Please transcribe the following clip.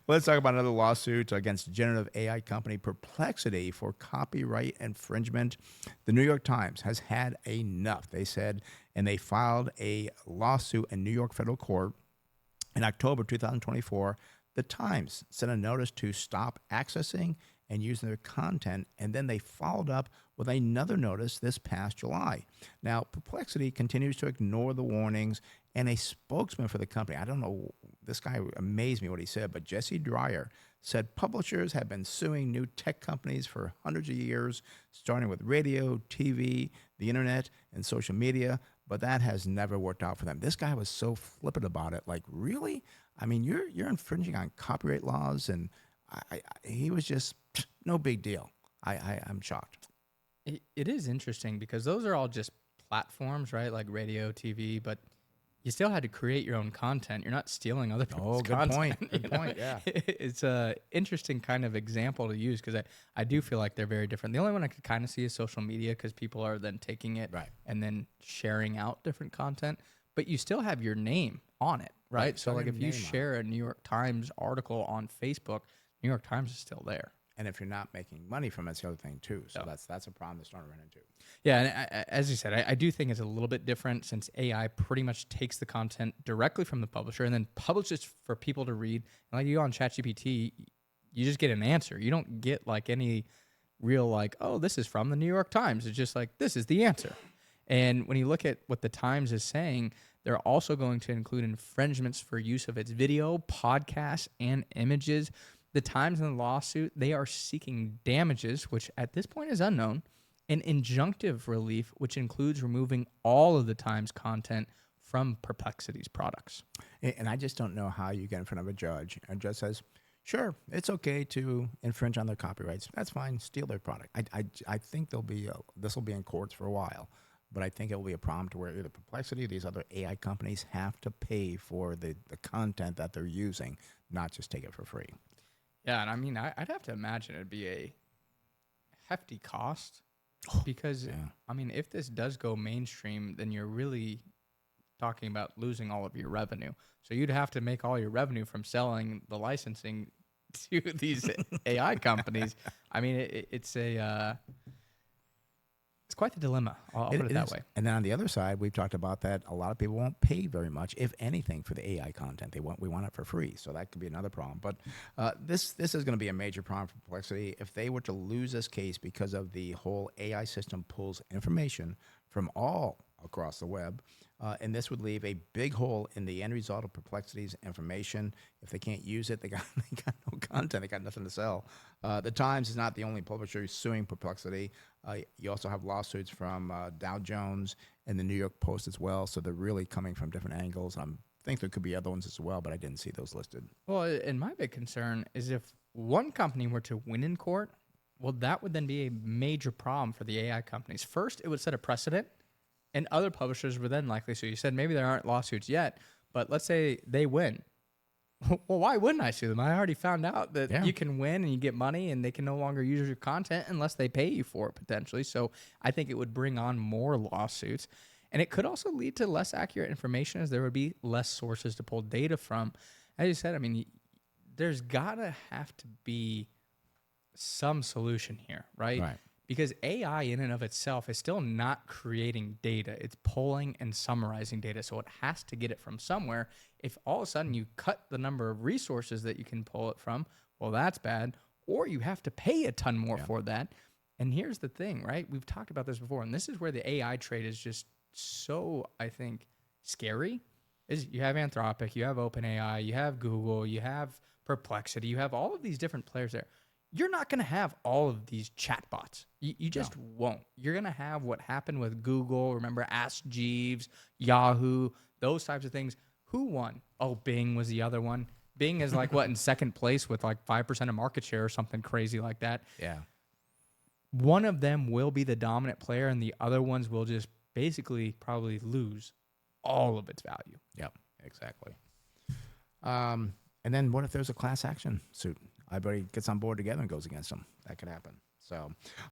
Let's talk about another lawsuit against generative AI company Perplexity for copyright infringement. The New York Times has had enough, they said, and they filed a lawsuit in New York federal court in October 2024. The Times sent a notice to stop accessing and using their content, and then they followed up with another notice this past July. Now, Perplexity continues to ignore the warnings, and a spokesman for the company, I don't know, this guy amazed me what he said, but Jesse Dreyer said publishers have been suing new tech companies for hundreds of years, starting with radio, TV, the internet, and social media, but that has never worked out for them. This guy was so flippant about it, like, really? I mean, you're infringing on copyright laws, and he was just no big deal. I'm shocked. It is interesting because those are all just platforms, right? Like radio, TV, but you still had to create your own content. You're not stealing other people's content. Good point. Yeah. It's a interesting kind of example to use because I do feel like they're very different. The only one I could kind of see is social media because people are then taking it and then sharing out different content. But you still have your name on it, right? So like if you share a New York Times article on Facebook, New York Times is still there. And if you're not making money from it, it's the other thing too. So that's a problem they're starting to run into. Yeah, and as you said, I do think it's a little bit different since AI pretty much takes the content directly from the publisher and then publishes for people to read. And like you go on ChatGPT, you just get an answer. You don't get like any real like, oh, this is from the New York Times. It's just like, this is the answer. And when you look at what the Times is saying, they're also going to include infringements for use of its video, podcasts, and images. The Times in the lawsuit, they are seeking damages, which at this point is unknown, and injunctive relief, which includes removing all of the Times content from Perplexity's products. And I just don't know how you get in front of a judge and judge says, sure, it's okay to infringe on their copyrights. That's fine. Steal their product. I think this will be in courts for a while, but I think it will be a problem to where either Perplexity or these other AI companies have to pay for the content that they're using, not just take it for free. Yeah, and I mean, I'd have to imagine it'd be a hefty cost because, I mean, if this does go mainstream, then you're really talking about losing all of your revenue. So you'd have to make all your revenue from selling the licensing to these AI companies. I mean, it's quite the dilemma. I'll put it that way. And then on the other side, we've talked about that a lot of people won't pay very much, if anything, for the AI content. We want it for free, so that could be another problem. But this is going to be a major problem for Perplexity. If they were to lose this case because of the whole AI system pulls information from all across the web, and this would leave a big hole in the end result of Perplexity's information. If they can't use it, they got no content. They got nothing to sell. The Times is not the only publisher suing Perplexity. You also have lawsuits from Dow Jones and the New York Post as well. So they're really coming from different angles. I think there could be other ones as well, but I didn't see those listed. Well, and my big concern is if one company were to win in court, well, that would then be a major problem for the AI companies. First, it would set a precedent. And other publishers were then likely. So you said maybe there aren't lawsuits yet, but let's say they win. Well, why wouldn't I sue them? I already found out that you can win and you get money and they can no longer use your content unless they pay you for it potentially. So I think it would bring on more lawsuits. And it could also lead to less accurate information as there would be less sources to pull data from. As you said, I mean, there's got to have to be some solution here, right? Because AI in and of itself is still not creating data. It's pulling and summarizing data. So it has to get it from somewhere. If all of a sudden you cut the number of resources that you can pull it from, well, that's bad. Or you have to pay a ton more for that. And here's the thing, right? We've talked about this before. And this is where the AI trade is just so, I think, scary. Is you have Anthropic, you have OpenAI, you have Google, you have Perplexity, you have all of these different players there. You're not going to have all of these chatbots. You just won't. You're going to have what happened with Google. Remember Ask Jeeves, Yahoo, those types of things. Who won? Oh, Bing was the other one. Bing is like what, in second place with like 5% of market share or something crazy like that. Yeah. One of them will be the dominant player and the other ones will just basically probably lose all of its value. Yep, exactly. And then what if there's a class action suit? Everybody gets on board together and goes against them. That could happen. So